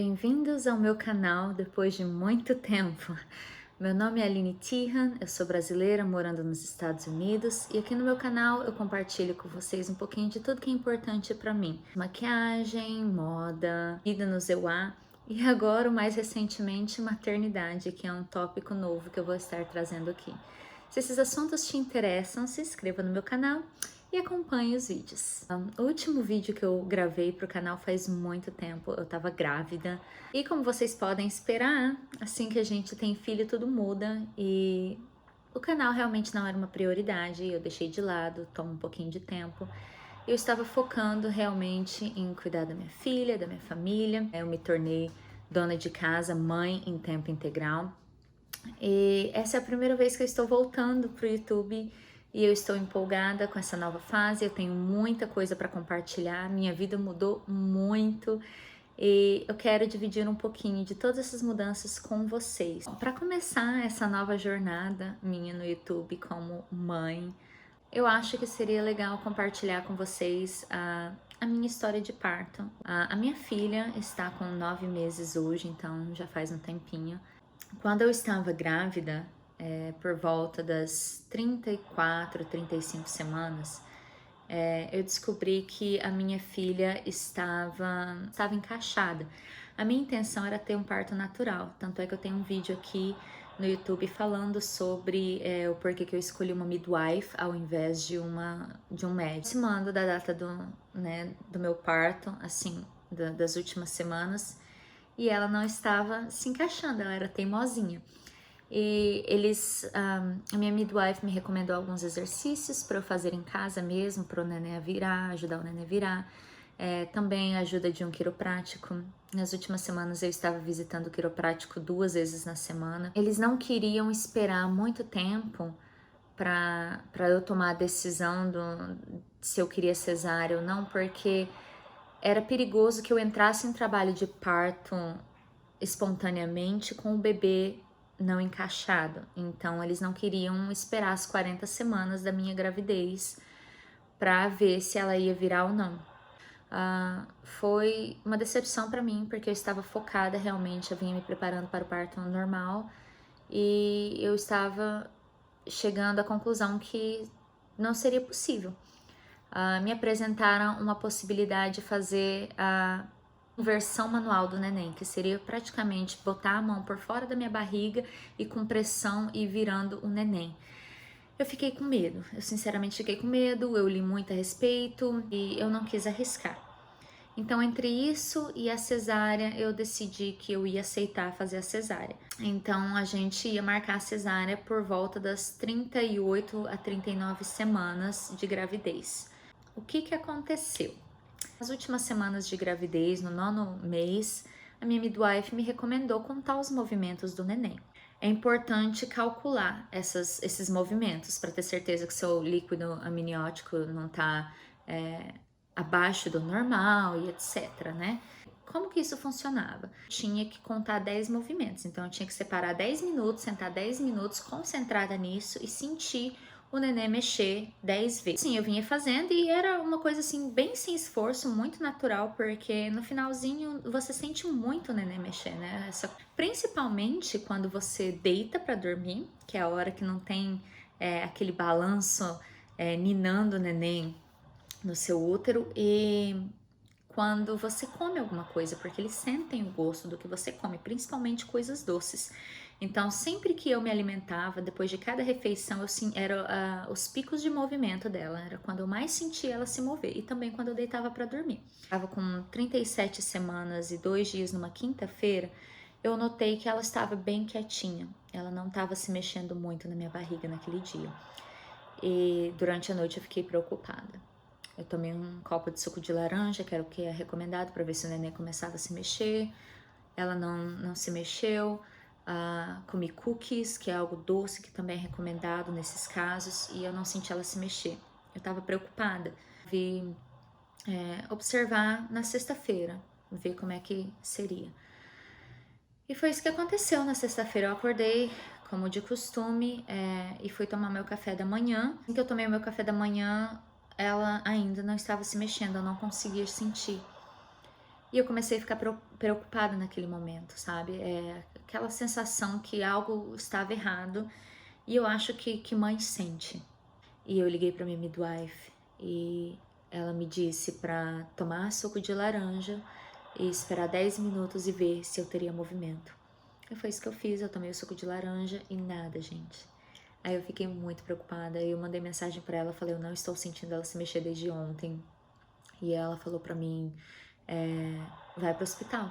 Bem-vindos ao meu canal depois de muito tempo. Meu nome é Aline Tihan, eu sou brasileira morando nos Estados Unidos e aqui no meu canal eu compartilho com vocês um pouquinho de tudo que é importante para mim. Maquiagem, moda, vida no ZEUA e agora, mais recentemente, maternidade, que é um tópico novo que eu vou estar trazendo aqui. Se esses assuntos te interessam, se inscreva no meu canal e acompanhe os vídeos. O último vídeo que eu gravei para o canal faz muito tempo, eu tava grávida. E como vocês podem esperar, assim que a gente tem filho tudo muda e o canal realmente não era uma prioridade, eu deixei de lado, toma um pouquinho de tempo. Eu estava focando realmente em cuidar da minha filha, da minha família. Eu me tornei dona de casa, mãe em tempo integral. E essa é a primeira vez que eu estou voltando para o YouTube e eu estou empolgada com essa nova fase. Eu tenho muita coisa para compartilhar, minha vida mudou muito e eu quero dividir um pouquinho de todas essas mudanças com vocês. Para começar essa nova jornada minha no YouTube como mãe, eu acho que seria legal compartilhar com vocês a minha história de parto. A minha filha está com 9 meses hoje, então já faz um tempinho. Quando eu estava grávida, por volta das 34, 35 semanas, eu descobri que a minha filha estava encaixada. A minha intenção era ter um parto natural, tanto é que eu tenho um vídeo aqui no YouTube falando sobre o porquê que eu escolhi uma midwife ao invés de um médico. Aproximando da data do meu parto, assim, das últimas semanas, e ela não estava se encaixando, ela era teimosinha. E a minha midwife me recomendou alguns exercícios para eu fazer em casa mesmo, para o neném virar, ajudar o neném a virar. Também a ajuda de um quiroprático. Nas últimas semanas eu estava visitando o quiroprático 2 vezes na semana. Eles não queriam esperar muito tempo para eu tomar a decisão se eu queria cesárea ou não, porque era perigoso que eu entrasse em trabalho de parto espontaneamente com o bebê não encaixado. Então eles não queriam esperar as 40 semanas da minha gravidez para ver se ela ia virar ou não. Foi uma decepção para mim, porque eu estava focada realmente, eu vinha me preparando para o parto normal e eu estava chegando à conclusão que não seria possível. Me apresentaram uma possibilidade de fazer a inversão manual do neném, que seria praticamente botar a mão por fora da minha barriga e com pressão ir virando o neném. Eu fiquei com medo, eu sinceramente fiquei com medo, eu li muito a respeito e eu não quis arriscar. Então, entre isso e a cesárea, eu decidi que eu ia aceitar fazer a cesárea. Então, a gente ia marcar a cesárea por volta das 38 a 39 semanas de gravidez. O que aconteceu? Nas últimas semanas de gravidez, no 9º mês, a minha midwife me recomendou contar os movimentos do neném. É importante calcular esses movimentos para ter certeza que seu líquido amniótico não está abaixo do normal e etc, né? Como que isso funcionava? Tinha que contar 10 movimentos, então eu tinha que separar 10 minutos, sentar 10 minutos, concentrada nisso e sentir o neném mexer 10 vezes. Sim, eu vinha fazendo e era uma coisa assim, bem sem esforço, muito natural, porque no finalzinho você sente muito o neném mexer, né? Principalmente quando você deita para dormir, que é a hora que não tem aquele balanço ninando o neném no seu útero, e quando você come alguma coisa, porque eles sentem o gosto do que você come, principalmente coisas doces. Então, sempre que eu me alimentava, depois de cada refeição, era os picos de movimento dela, era quando eu mais sentia ela se mover, e também quando eu deitava para dormir. Estava com 37 semanas e 2 dias numa quinta-feira, eu notei que ela estava bem quietinha, ela não estava se mexendo muito na minha barriga naquele dia. E durante a noite eu fiquei preocupada. Eu tomei um copo de suco de laranja, que era o que é recomendado para ver se o neném começava a se mexer. Ela não se mexeu. Comi cookies, que é algo doce, que também é recomendado nesses casos, e eu não senti ela se mexer. Eu estava preocupada. Vi observar na sexta-feira, ver como é que seria. E foi isso que aconteceu na sexta-feira. Eu acordei, como de costume, e fui tomar meu café da manhã. Assim que eu tomei o meu café da manhã, ela ainda não estava se mexendo, eu não conseguia sentir. E eu comecei a ficar preocupada naquele momento, sabe? Aquela sensação que algo estava errado. E eu acho que mãe sente. E eu liguei para minha midwife e ela me disse para tomar suco de laranja e esperar 10 minutos e ver se eu teria movimento. E foi isso que eu fiz, eu tomei o suco de laranja e nada, gente. Aí eu fiquei muito preocupada, eu mandei mensagem para ela, falei, eu não estou sentindo ela se mexer desde ontem. E ela falou para mim, vai pro hospital.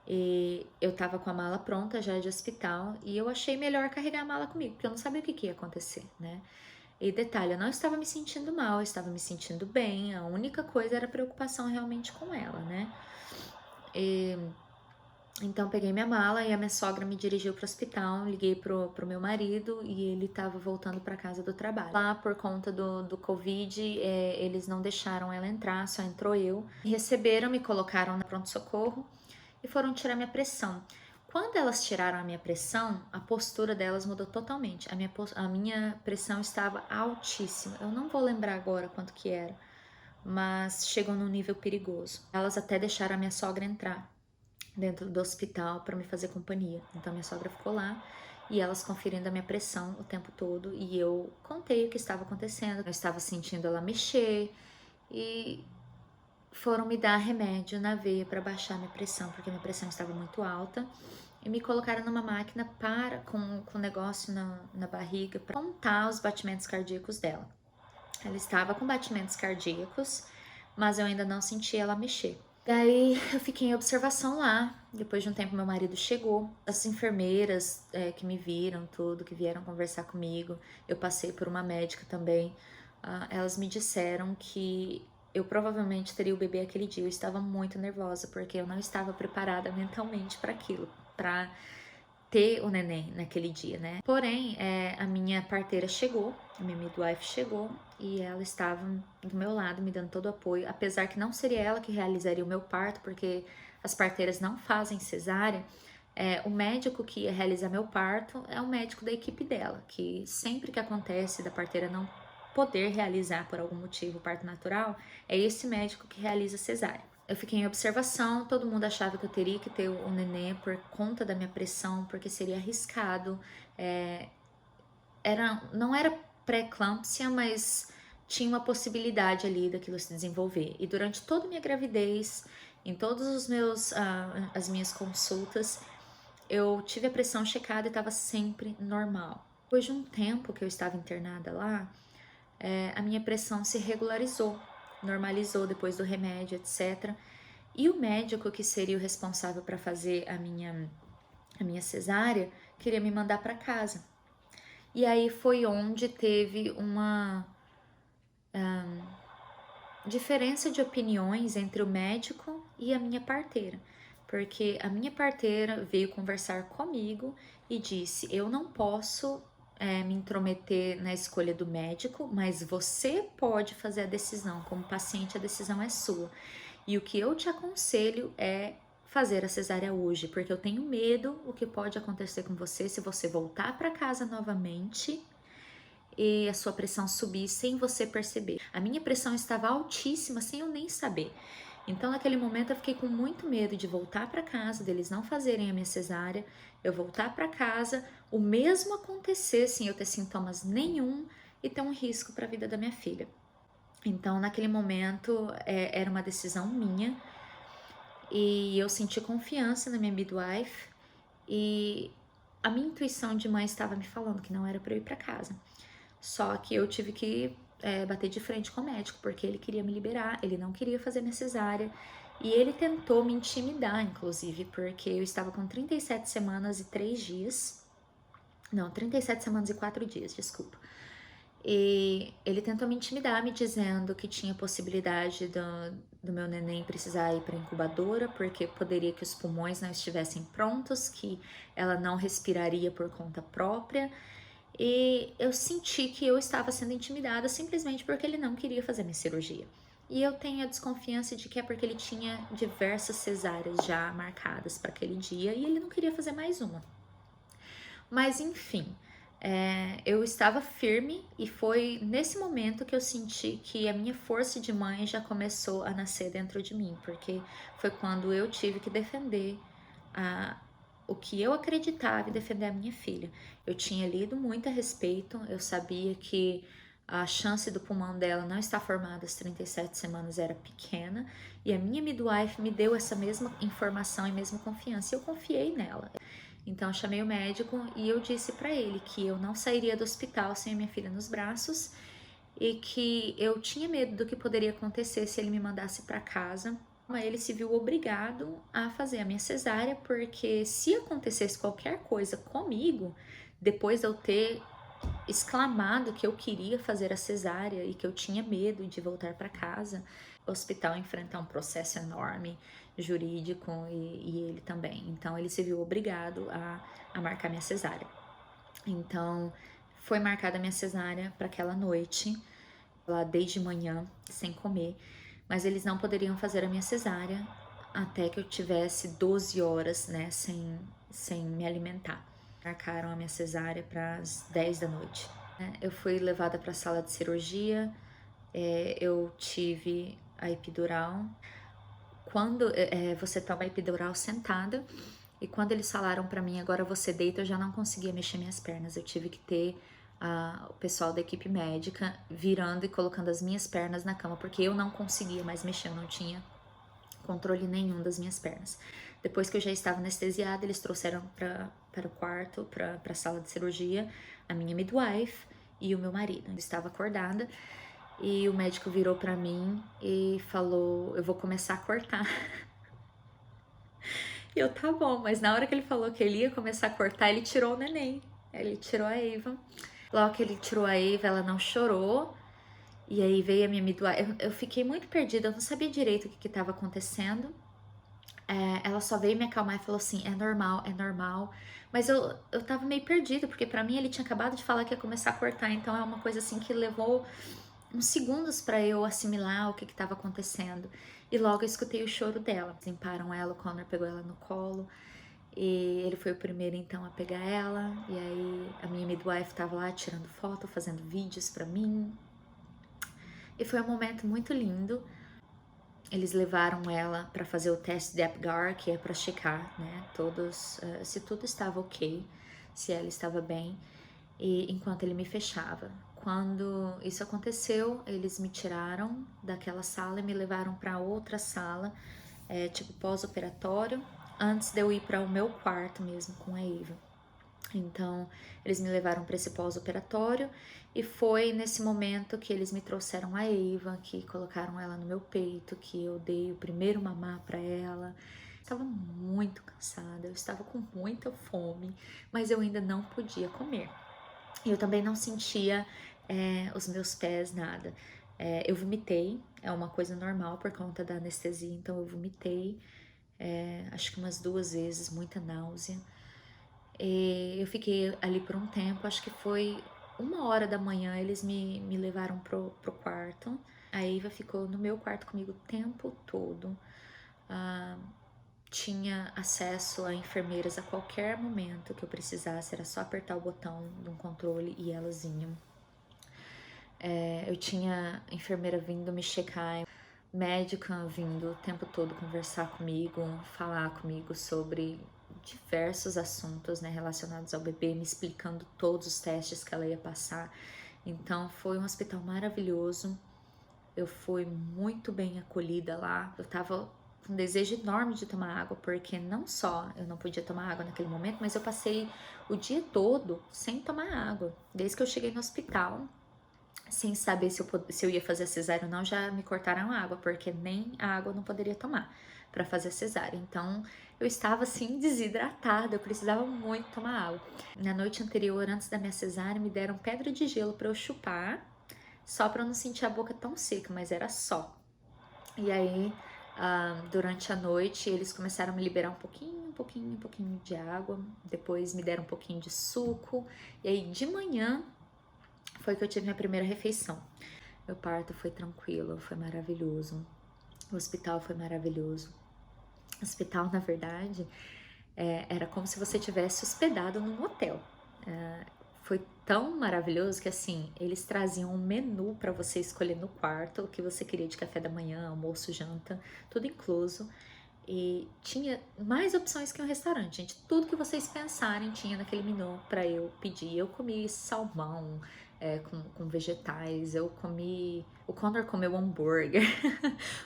E eu tava com a mala pronta já de hospital e eu achei melhor carregar a mala comigo, porque eu não sabia o que ia acontecer, né? E detalhe, eu não estava me sentindo mal, eu estava me sentindo bem, a única coisa era a preocupação realmente com ela, né? Então peguei minha mala e a minha sogra me dirigiu pro hospital, liguei pro meu marido e ele tava voltando para casa do trabalho. Lá por conta do Covid, eles não deixaram ela entrar, só entrou eu. Me receberam, me colocaram no pronto-socorro e foram tirar minha pressão. Quando elas tiraram a minha pressão, a postura delas mudou totalmente. A minha pressão estava altíssima. Eu não vou lembrar agora quanto que era, mas chegou num nível perigoso. Elas até deixaram a minha sogra entrar dentro do hospital para me fazer companhia. Então minha sogra ficou lá e elas conferindo a minha pressão o tempo todo e eu contei o que estava acontecendo. Eu estava sentindo ela mexer e foram me dar remédio na veia para baixar minha pressão, porque minha pressão estava muito alta. E me colocaram numa máquina com um negócio na barriga para contar os batimentos cardíacos dela. Ela estava com batimentos cardíacos, mas eu ainda não sentia ela mexer. Daí eu fiquei em observação lá. Depois de um tempo, meu marido chegou. As enfermeiras que me viram, tudo, que vieram conversar comigo. Eu passei por uma médica também. Elas me disseram que eu provavelmente teria o bebê aquele dia. Eu estava muito nervosa, porque eu não estava preparada mentalmente para aquilo, para ter o neném naquele dia, né? Porém, a minha parteira chegou, a minha midwife chegou e ela estava do meu lado me dando todo o apoio, apesar que não seria ela que realizaria o meu parto, porque as parteiras não fazem cesárea. O médico que ia realizar meu parto é o médico da equipe dela, que sempre que acontece da parteira não poder realizar por algum motivo o parto natural, é esse médico que realiza a cesárea. Eu fiquei em observação, todo mundo achava que eu teria que ter o nenê por conta da minha pressão, porque seria arriscado. Não era pré-eclâmpsia, mas tinha uma possibilidade ali daquilo se desenvolver. E durante toda a minha gravidez, em todos as minhas consultas, eu tive a pressão checada e estava sempre normal. Depois de um tempo que eu estava internada lá, a minha pressão se regularizou, normalizou depois do remédio, etc. E o médico que seria o responsável para fazer a minha cesárea queria me mandar para casa. E aí foi onde teve uma diferença de opiniões entre o médico e a minha parteira, porque a minha parteira veio conversar comigo e disse: eu não posso me intrometer na escolha do médico, mas você pode fazer a decisão. Como paciente, a decisão é sua. E o que eu te aconselho é fazer a cesárea hoje, porque eu tenho medo o que pode acontecer com você se você voltar para casa novamente e a sua pressão subir sem você perceber. A minha pressão estava altíssima sem eu nem saber. Então, naquele momento, eu fiquei com muito medo de voltar para casa, deles não fazerem a minha cesárea, eu voltar para casa, o mesmo acontecer sem eu ter sintomas nenhum e ter um risco para a vida da minha filha. Então, naquele momento, era uma decisão minha e eu senti confiança na minha midwife e a minha intuição de mãe estava me falando que não era para eu ir para casa. Só que eu tive que bater de frente com o médico, porque ele queria me liberar, ele não queria fazer minha cesárea. E ele tentou me intimidar, inclusive, porque eu estava com 37 semanas e 3 dias. Não, 37 semanas e 4 dias, desculpa. E ele tentou me intimidar, me dizendo que tinha possibilidade do meu neném precisar ir para incubadora, porque poderia que os pulmões não estivessem prontos, que ela não respiraria por conta própria. E eu senti que eu estava sendo intimidada simplesmente porque ele não queria fazer minha cirurgia. E eu tenho a desconfiança de que é porque ele tinha diversas cesáreas já marcadas para aquele dia e ele não queria fazer mais uma. Mas enfim, Eu estava firme e foi nesse momento que eu senti que a minha força de mãe já começou a nascer dentro de mim, porque foi quando eu tive que defender a, o que eu acreditava e defender a minha filha. Eu tinha lido muito a respeito, eu sabia que a chance do pulmão dela não estar formado às 37 semanas era pequena, e a minha midwife me deu essa mesma informação e mesma confiança, e eu confiei nela. Então eu chamei o médico e eu disse para ele que eu não sairia do hospital sem a minha filha nos braços e que eu tinha medo do que poderia acontecer se ele me mandasse para casa. Ele se viu obrigado a fazer a minha cesárea, porque se acontecesse qualquer coisa comigo, depois de eu ter exclamado que eu queria fazer a cesárea e que eu tinha medo de voltar para casa, o hospital enfrentar um processo enorme jurídico e ele também. Então ele se viu obrigado a marcar minha cesárea. Então foi marcada a minha cesárea para aquela noite, lá desde manhã, sem comer, mas eles não poderiam fazer a minha cesárea até que eu tivesse 12 horas, né, sem me alimentar. Marcaram a minha cesárea para as 10 da noite. Eu fui levada para a sala de cirurgia, eu tive a epidural. Quando você toma a epidural sentada, e quando eles falaram para mim, agora você deita, eu já não conseguia mexer minhas pernas. Eu tive que ter o pessoal da equipe médica virando e colocando as minhas pernas na cama, porque eu não conseguia mais mexer, eu não tinha controle nenhum das minhas pernas. Depois que eu já estava anestesiada, eles trouxeram para o quarto, para a sala de cirurgia, a minha midwife e o meu marido. Eu estava acordada e o médico virou para mim e falou: eu vou começar a cortar. E eu, tá bom, mas na hora que ele falou que ele ia começar a cortar, ele tirou o neném. Ele tirou a Eva. Logo que ele tirou a Eva, ela não chorou. E aí veio a minha midwife. Eu fiquei muito perdida, eu não sabia direito o que estava acontecendo. Ela só veio me acalmar e falou assim: é normal, é normal. Mas eu tava meio perdida, porque pra mim ele tinha acabado de falar que ia começar a cortar. Então é uma coisa assim que levou uns segundos para eu assimilar o que estava acontecendo. E logo eu escutei o choro dela. Limparam ela, o Connor pegou ela no colo. E ele foi o primeiro então a pegar ela. E aí a minha midwife estava lá tirando foto, fazendo vídeos para mim. E foi um momento muito lindo. Eles levaram ela para fazer o teste de Apgar, que é para checar, né, se tudo estava ok, se ela estava bem, e enquanto ele me fechava. Quando isso aconteceu, eles me tiraram daquela sala e me levaram para outra sala, tipo pós-operatório, antes de eu ir para o meu quarto mesmo com a Eva. Então, eles me levaram para esse pós-operatório e foi nesse momento que eles me trouxeram a Eva, que colocaram ela no meu peito, que eu dei o primeiro mamar para ela. Estava muito cansada, eu estava com muita fome, mas eu ainda não podia comer. Eu também não sentia os meus pés, nada. Eu vomitei, é uma coisa normal por conta da anestesia, então eu vomitei, acho que umas 2 vezes, muita náusea. Eu fiquei ali por um tempo, acho que foi 1 hora da manhã, eles me levaram pro quarto. A Eva ficou no meu quarto comigo o tempo todo. Tinha acesso a enfermeiras a qualquer momento que eu precisasse, era só apertar o botão de um controle e elas vinham. Eu tinha enfermeira vindo me checar, médica vindo o tempo todo conversar comigo, falar comigo sobre diversos assuntos, né, relacionados ao bebê, me explicando todos os testes que ela ia passar. Então foi um hospital maravilhoso, eu fui muito bem acolhida lá. Eu tava com um desejo enorme de tomar água, porque não só eu não podia tomar água naquele momento, mas eu passei o dia todo sem tomar água. Desde que eu cheguei no hospital, sem saber se eu ia fazer a cesárea ou não, já me cortaram a água, porque nem a água eu não poderia tomar para fazer a cesárea. Então eu estava assim desidratada, eu precisava muito tomar água. Na noite anterior, antes da minha cesárea, me deram pedra de gelo para eu chupar, só para eu não sentir a boca tão seca, mas era só. E aí, durante a noite, eles começaram a me liberar um pouquinho de água, depois me deram um pouquinho de suco, e aí de manhã foi que eu tive minha primeira refeição. Meu parto foi tranquilo, foi maravilhoso. O hospital foi maravilhoso. O hospital, na verdade, era como se você tivesse hospedado num hotel. foi tão maravilhoso que assim, eles traziam um menu para você escolher no quarto o que você queria de café da manhã, almoço, janta, tudo incluso. E tinha mais opções que um restaurante, gente. Tudo que vocês pensarem tinha naquele menu para eu pedir. Eu comi salmão com vegetais, eu comi. O Connor comeu hambúrguer,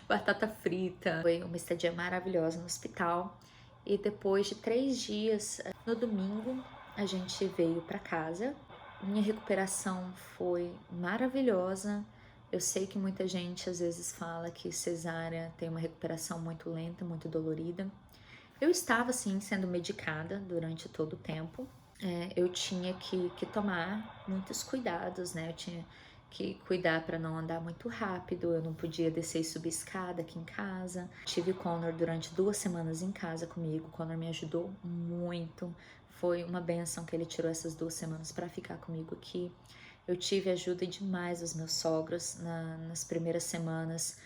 batata frita. Foi uma estadia maravilhosa no hospital. E depois de 3 dias, no domingo, a gente veio para casa. Minha recuperação foi maravilhosa. Eu sei que muita gente às vezes fala que cesárea tem uma recuperação muito lenta, muito dolorida. Eu estava sim sendo medicada durante todo o tempo. Eu tinha que tomar muitos cuidados, né? Eu tinha que cuidar para não andar muito rápido, eu não podia descer e subir escada aqui em casa. Tive o Connor durante 2 semanas em casa comigo, o Connor me ajudou muito. Foi uma benção que ele tirou essas 2 semanas para ficar comigo aqui. Eu tive ajuda demais dos meus sogros nas primeiras semanas.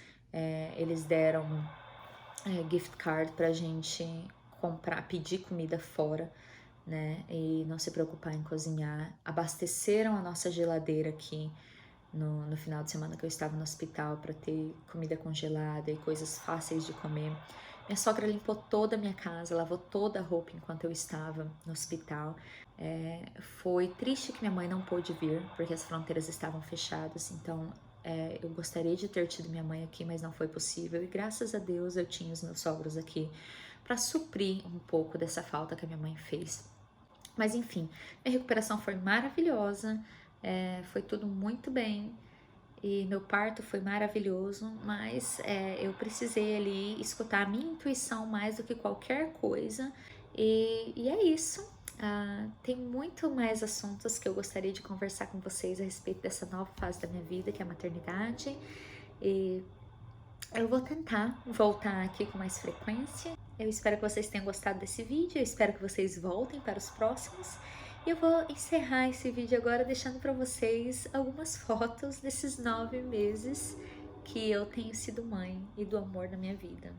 Eles deram gift card pra gente comprar, pedir comida fora, né? E não se preocupar em cozinhar. Abasteceram a nossa geladeira aqui no final de semana que eu estava no hospital para ter comida congelada e coisas fáceis de comer. Minha sogra limpou toda a minha casa, lavou toda a roupa enquanto eu estava no hospital. Foi triste que minha mãe não pôde vir, porque as fronteiras estavam fechadas, então eu gostaria de ter tido minha mãe aqui, mas não foi possível. E graças a Deus eu tinha os meus sogros aqui para suprir um pouco dessa falta que a minha mãe fez. Mas enfim, minha recuperação foi maravilhosa, foi tudo muito bem. E meu parto foi maravilhoso, mas eu precisei ali escutar a minha intuição mais do que qualquer coisa. E é isso. Tem muito mais assuntos que eu gostaria de conversar com vocês a respeito dessa nova fase da minha vida, que é a maternidade. E eu vou tentar voltar aqui com mais frequência. Eu espero que vocês tenham gostado desse vídeo, eu espero que vocês voltem para os próximos. E eu vou encerrar esse vídeo agora deixando para vocês algumas fotos desses 9 meses que eu tenho sido mãe e do amor na minha vida.